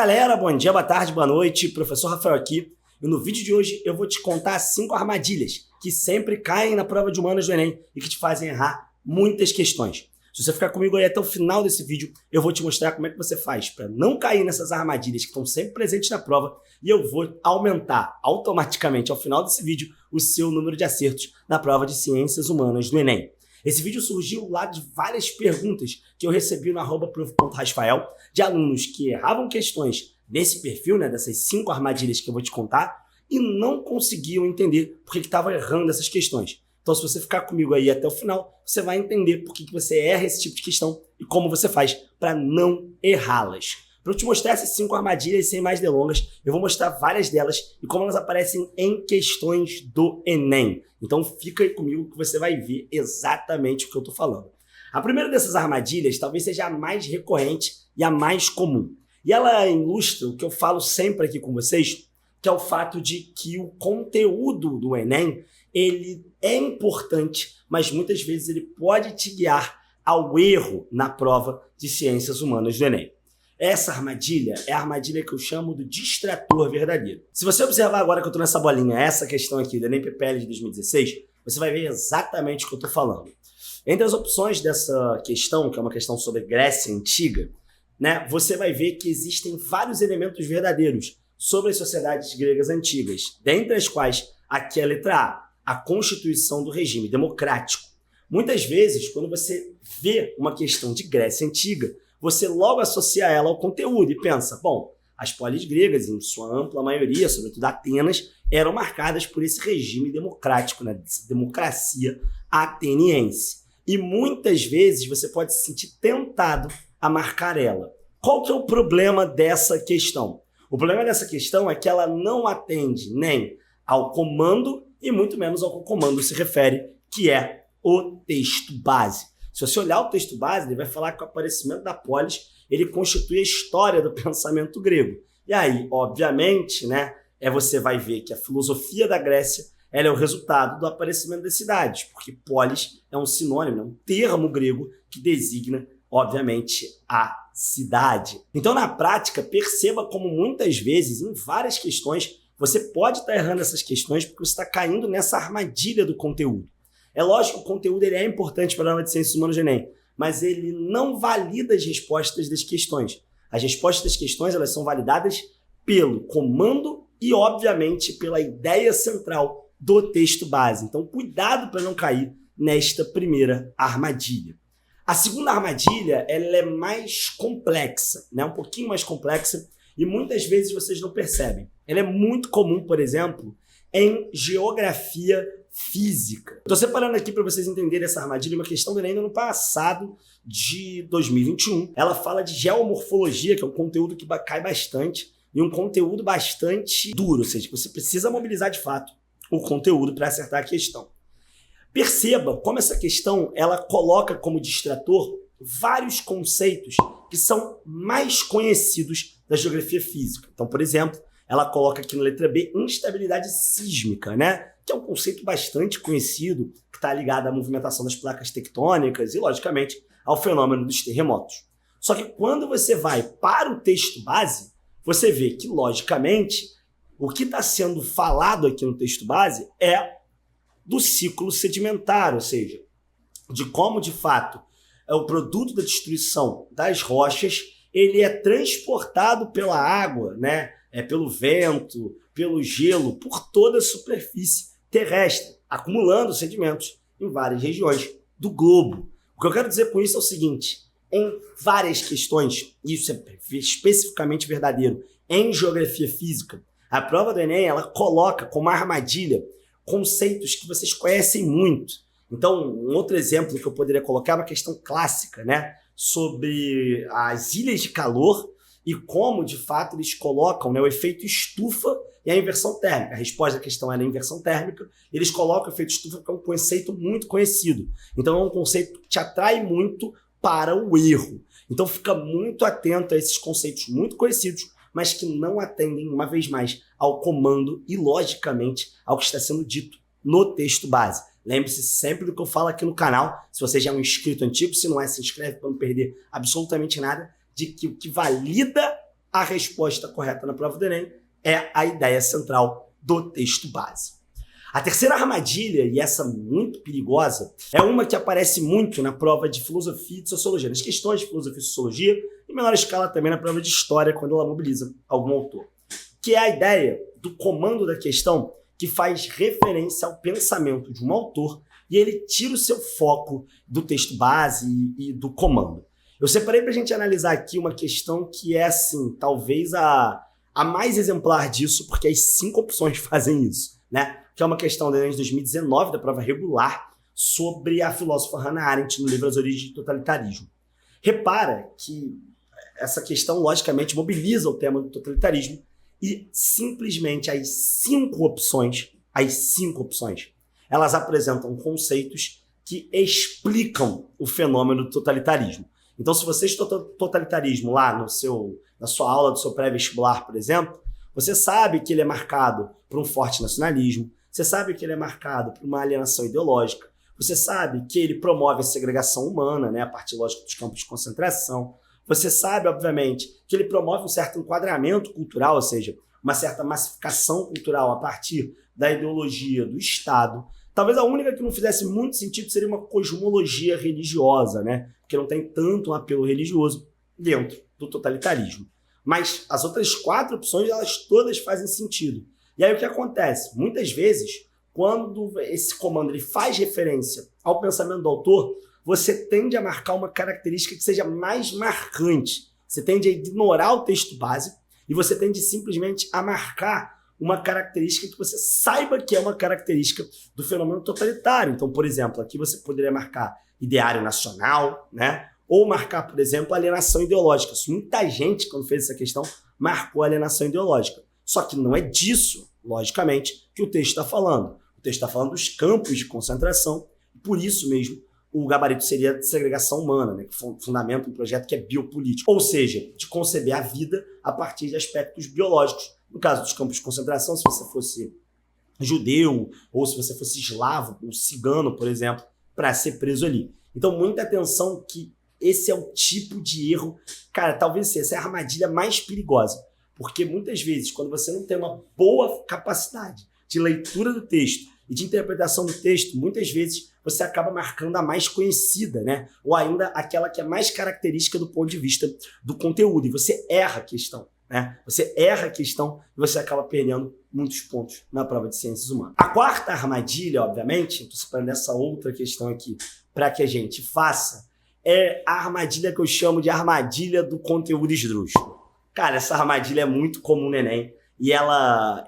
galera, bom dia, boa tarde, boa noite, professor Rafael aqui. E no vídeo de hoje eu vou te contar 5 armadilhas que sempre caem na prova de humanas do Enem e que te fazem errar muitas questões. Se você ficar comigo aí até o final desse vídeo, eu vou te mostrar como é que você faz para não cair nessas armadilhas que estão sempre presentes na prova e eu vou aumentar automaticamente ao final desse vídeo o seu número de acertos na prova de Ciências Humanas do Enem. Esse vídeo surgiu lá de várias perguntas que eu recebi no @prof.rasfael de alunos que erravam questões desse perfil, dessas 5 armadilhas que eu vou te contar, e não conseguiam entender por que estavam errando essas questões. Então, se você ficar comigo aí até o final, você vai entender por que você erra esse tipo de questão e como você faz para não errá-las. Para eu te mostrar essas 5 armadilhas sem mais delongas, eu vou mostrar várias delas e como elas aparecem em questões do Enem. Então fica aí comigo que você vai ver exatamente o que eu estou falando. A primeira dessas armadilhas talvez seja a mais recorrente e a mais comum. E ela ilustra o que eu falo sempre aqui com vocês, que é o fato de que o conteúdo do Enem, ele é importante, mas muitas vezes ele pode te guiar ao erro na prova de Ciências Humanas do Enem. Essa armadilha é a armadilha que eu chamo do distrator verdadeiro. Se você observar agora que eu estou nessa bolinha, essa questão aqui do Enem PPL de 2016, você vai ver exatamente o que eu estou falando. Entre as opções dessa questão, que é uma questão sobre Grécia Antiga, você vai ver que existem vários elementos verdadeiros sobre as sociedades gregas antigas, dentre as quais aqui é a letra A constituição do regime democrático. Muitas vezes, quando você vê uma questão de Grécia Antiga, você logo associa ela ao conteúdo e pensa, bom, as polis gregas, em sua ampla maioria, sobretudo Atenas, eram marcadas por esse regime democrático, essa democracia ateniense. E muitas vezes você pode se sentir tentado a marcar ela. Qual que é o problema dessa questão? O problema dessa questão é que ela não atende nem ao comando e muito menos ao que o comando se refere, que é o texto base. Se você olhar o texto base, ele vai falar que o aparecimento da polis, ele constitui a história do pensamento grego. E aí, obviamente, você vai ver que a filosofia da Grécia ela é o resultado do aparecimento das cidades, porque polis é um sinônimo, um termo grego que designa, obviamente, a cidade. Então, na prática, perceba como muitas vezes, em várias questões, você pode estar errando essas questões porque você está caindo nessa armadilha do conteúdo. É lógico que o conteúdo ele é importante para a aula de Ciências Humanas do Enem, mas ele não valida as respostas das questões. As respostas das questões elas são validadas pelo comando e, obviamente, pela ideia central do texto base. Então, cuidado para não cair nesta primeira armadilha. A segunda armadilha ela é mais complexa, um pouquinho mais complexa, e muitas vezes vocês não percebem. Ela é muito comum, por exemplo, em geografia física. Estou separando aqui para vocês entenderem essa armadilha, uma questão do Enem do ano passado, de 2021. Ela fala de geomorfologia, que é um conteúdo que cai bastante, e um conteúdo bastante duro, ou seja, você precisa mobilizar de fato o conteúdo para acertar a questão. Perceba como essa questão ela coloca como distrator vários conceitos que são mais conhecidos da geografia física. Então, por exemplo, ela coloca aqui na letra B instabilidade sísmica, que é um conceito bastante conhecido, que está ligado à movimentação das placas tectônicas e, logicamente, ao fenômeno dos terremotos. Só que quando você vai para o texto base, você vê que, logicamente, o que está sendo falado aqui no texto base é do ciclo sedimentar, ou seja, de como, de fato, o produto da destruição das rochas ele é transportado pela água, pelo vento, pelo gelo, por toda a superfície terrestre, acumulando sedimentos em várias regiões do globo. O que eu quero dizer com isso é o seguinte, em várias questões, isso é especificamente verdadeiro, em geografia física, a prova do Enem ela coloca como armadilha conceitos que vocês conhecem muito. Então, um outro exemplo que eu poderia colocar é uma questão clássica, sobre as ilhas de calor e como, de fato, eles colocam o efeito estufa e a inversão térmica. A resposta à questão é a inversão térmica. Eles colocam o efeito estufa, que é um conceito muito conhecido. Então, é um conceito que te atrai muito para o erro. Então, fica muito atento a esses conceitos muito conhecidos, mas que não atendem, uma vez mais, ao comando e, logicamente, ao que está sendo dito no texto base. Lembre-se sempre do que eu falo aqui no canal. Se você já é um inscrito antigo, se não é, se inscreve para não perder absolutamente nada, de que o que valida a resposta correta na prova do Enem é a ideia central do texto base. A terceira armadilha, e essa muito perigosa, é uma que aparece muito na prova de filosofia e de sociologia, nas questões de filosofia e sociologia, em menor escala também na prova de história, quando ela mobiliza algum autor, que é a ideia do comando da questão que faz referência ao pensamento de um autor e ele tira o seu foco do texto base e do comando. Eu separei para a gente analisar aqui uma questão que é, assim, talvez a mais exemplar disso, porque as 5 opções fazem isso, né? Que é uma questão do Enem de 2019, da prova regular, sobre a filósofa Hannah Arendt no livro As Origens do Totalitarismo. Repara que essa questão, logicamente, mobiliza o tema do totalitarismo e simplesmente as 5 opções, elas apresentam conceitos que explicam o fenômeno do totalitarismo. Então, se você estuda totalitarismo lá na sua aula do seu pré-vestibular, por exemplo, você sabe que ele é marcado por um forte nacionalismo, você sabe que ele é marcado por uma alienação ideológica, você sabe que ele promove a segregação humana, né, a partir, lógico, dos campos de concentração, você sabe, obviamente, que ele promove um certo enquadramento cultural, ou seja, uma certa massificação cultural a partir da ideologia do Estado. Talvez a única que não fizesse muito sentido seria uma cosmologia religiosa, né? Porque não tem tanto um apelo religioso dentro do totalitarismo. Mas as outras 4 opções, elas todas fazem sentido. E aí o que acontece? Muitas vezes, quando esse comando ele faz referência ao pensamento do autor, você tende a marcar uma característica que seja mais marcante. Você tende a ignorar o texto base e você tende simplesmente a marcar uma característica que você saiba que é uma característica do fenômeno totalitário. Então, por exemplo, aqui você poderia marcar ideário nacional, né? Ou marcar, por exemplo, alienação ideológica. Muita gente, quando fez essa questão, marcou alienação ideológica. Só que não é disso, logicamente, que o texto está falando. O texto está falando dos campos de concentração, e por isso mesmo o gabarito seria de segregação humana, né, que fundamenta um projeto que é biopolítico, ou seja, de conceber a vida a partir de aspectos biológicos. No caso dos campos de concentração, se você fosse judeu, ou se você fosse eslavo, ou cigano, por exemplo, para ser preso ali. Então, muita atenção que esse é o tipo de erro, cara, talvez essa é a armadilha mais perigosa, porque muitas vezes, quando você não tem uma boa capacidade de leitura do texto e de interpretação do texto, muitas vezes você acaba marcando a mais conhecida, né? Ou ainda aquela que é mais característica do ponto de vista do conteúdo, e você erra a questão, né? Você erra a questão e você acaba perdendo muitos pontos na prova de ciências humanas. A quarta armadilha, obviamente, estou separando essa outra questão aqui para que a gente faça, é a armadilha que eu chamo de armadilha do conteúdo esdrúxulo. Cara, essa armadilha é muito comum no Enem e ela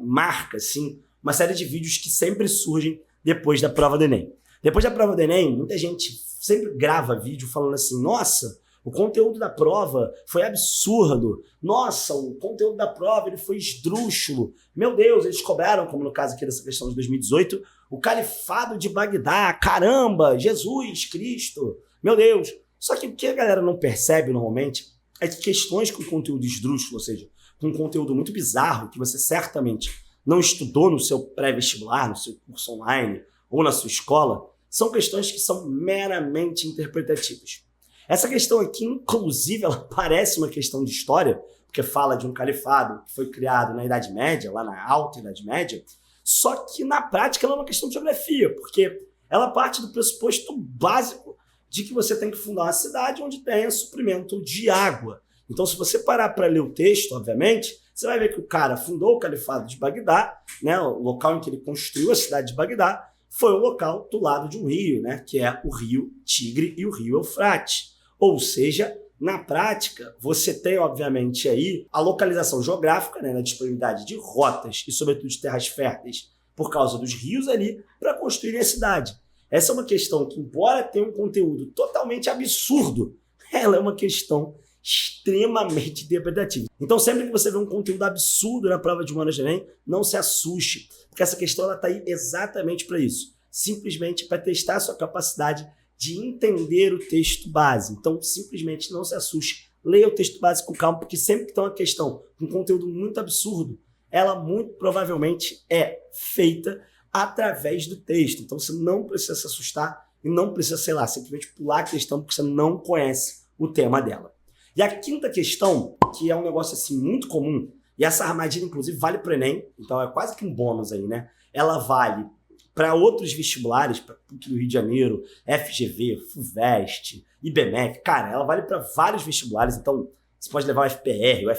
marca, assim, uma série de vídeos que sempre surgem depois da prova do Enem. Depois da prova do Enem, muita gente sempre grava vídeo falando assim, nossa, o conteúdo da prova foi absurdo, nossa, o conteúdo da prova ele foi esdrúxulo, meu Deus, eles cobraram, como no caso aqui dessa questão de 2018, o califado de Bagdá, caramba, Jesus Cristo, meu Deus. Só que o que a galera não percebe normalmente é que questões com conteúdo esdrúxulo, ou seja, com conteúdo muito bizarro, que você certamente não estudou no seu pré-vestibular, no seu curso online ou na sua escola, são questões que são meramente interpretativas. Essa questão aqui, inclusive, ela parece uma questão de história, porque fala de um califado que foi criado na Idade Média, lá na Alta Idade Média, só que na prática ela é uma questão de geografia, porque ela parte do pressuposto básico de que você tem que fundar uma cidade onde tenha suprimento de água. Então, se você parar para ler o texto, obviamente, você vai ver que o cara fundou o califado de Bagdá, né, o local em que ele construiu a cidade de Bagdá, foi o local do lado de um rio, né, que é o rio Tigre e o rio Eufrates. Ou seja, na prática, você tem, obviamente, aí a localização geográfica, né, na disponibilidade de rotas e, sobretudo, de terras férteis por causa dos rios ali para construir a cidade. Essa é uma questão que, embora tenha um conteúdo totalmente absurdo, ela é uma questão extremamente interpretativa. Então, sempre que você vê um conteúdo absurdo na prova de humanas do Enem, não se assuste, porque essa questão está aí exatamente para isso. Simplesmente para testar a sua capacidade de entender o texto base. Então, simplesmente não se assuste. Leia o texto base com calma, porque sempre que tem uma questão com conteúdo muito absurdo, ela muito provavelmente é feita através do texto. Então, você não precisa se assustar e não precisa, sei lá, simplesmente pular a questão porque você não conhece o tema dela. E a quinta questão, que é um negócio assim muito comum, e essa armadilha inclusive vale para o Enem, então é quase que um bônus aí, né? Ela vale para outros vestibulares, para PUC do Rio de Janeiro, FGV, FUVEST, IBMEC, cara, ela vale para vários vestibulares, então você pode levar o FPR, o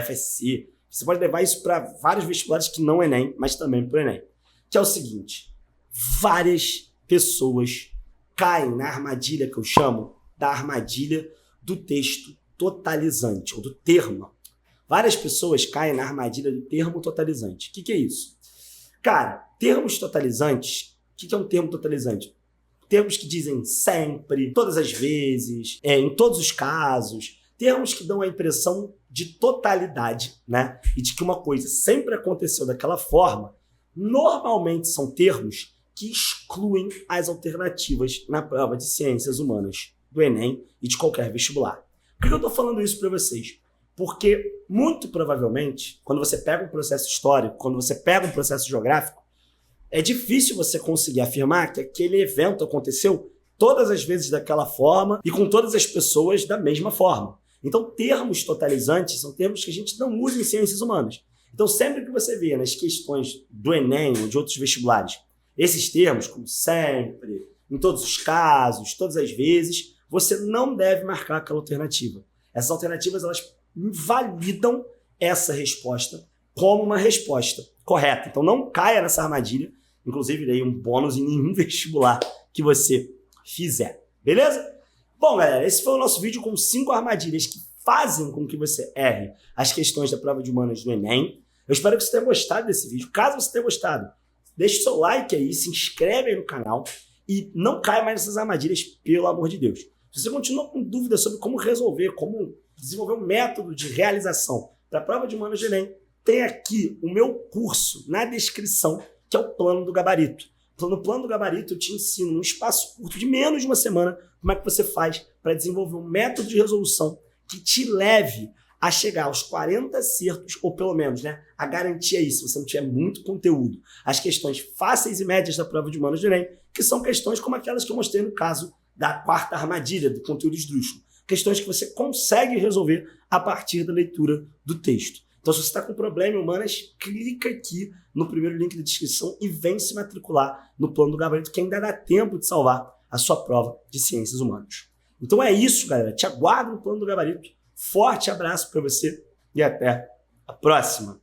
FSC, você pode levar isso para vários vestibulares que não é Enem, mas também para o Enem. Que é o seguinte, várias pessoas caem na armadilha que eu chamo da armadilha do texto totalizante, ou do termo. Várias pessoas caem na armadilha do termo totalizante. O que é isso? Cara, termos totalizantes, o que é um termo totalizante? Termos que dizem sempre, todas as vezes, em todos os casos, termos que dão a impressão de totalidade, né? E de que uma coisa sempre aconteceu daquela forma, normalmente são termos que excluem as alternativas na prova de ciências humanas do Enem e de qualquer vestibular. Por que eu estou falando isso para vocês? Porque, muito provavelmente, quando você pega um processo histórico, quando você pega um processo geográfico, é difícil você conseguir afirmar que aquele evento aconteceu todas as vezes daquela forma e com todas as pessoas da mesma forma. Então, termos totalizantes são termos que a gente não usa em ciências humanas. Então, sempre que você vê nas questões do Enem ou de outros vestibulares, esses termos, como sempre, em todos os casos, todas as vezes, você não deve marcar aquela alternativa. Essas alternativas, elas invalidam essa resposta como uma resposta correta. Então, não caia nessa armadilha. Inclusive, dei um bônus em nenhum vestibular que você fizer. Beleza? Bom, galera, esse foi o nosso vídeo com 5 armadilhas que fazem com que você erre as questões da prova de humanas do Enem. Eu espero que você tenha gostado desse vídeo. Caso você tenha gostado, deixe o seu like aí, se inscreve aí no canal e não caia mais nessas armadilhas, pelo amor de Deus. Se você continua com dúvidas sobre como resolver, como desenvolver um método de realização para a prova de humanas do Enem, tem aqui o meu curso na descrição, que é o Plano do Gabarito. No Plano do Gabarito eu te ensino, num espaço curto de menos de uma semana, como é que você faz para desenvolver um método de resolução que te leve a chegar aos 40 acertos, ou pelo menos, né, a garantir aí, se você não tiver muito conteúdo, as questões fáceis e médias da prova de humanas do Enem, que são questões como aquelas que eu mostrei no caso da quarta armadilha do conteúdo esdrúxulo. Questões que você consegue resolver a partir da leitura do texto. Então, se você está com problema em humanas, clica aqui no primeiro link da descrição e vem se matricular no Plano do Gabarito, que ainda dá tempo de salvar a sua prova de ciências humanas. Então é isso, galera. Te aguardo no Plano do Gabarito. Forte abraço para você e até a próxima.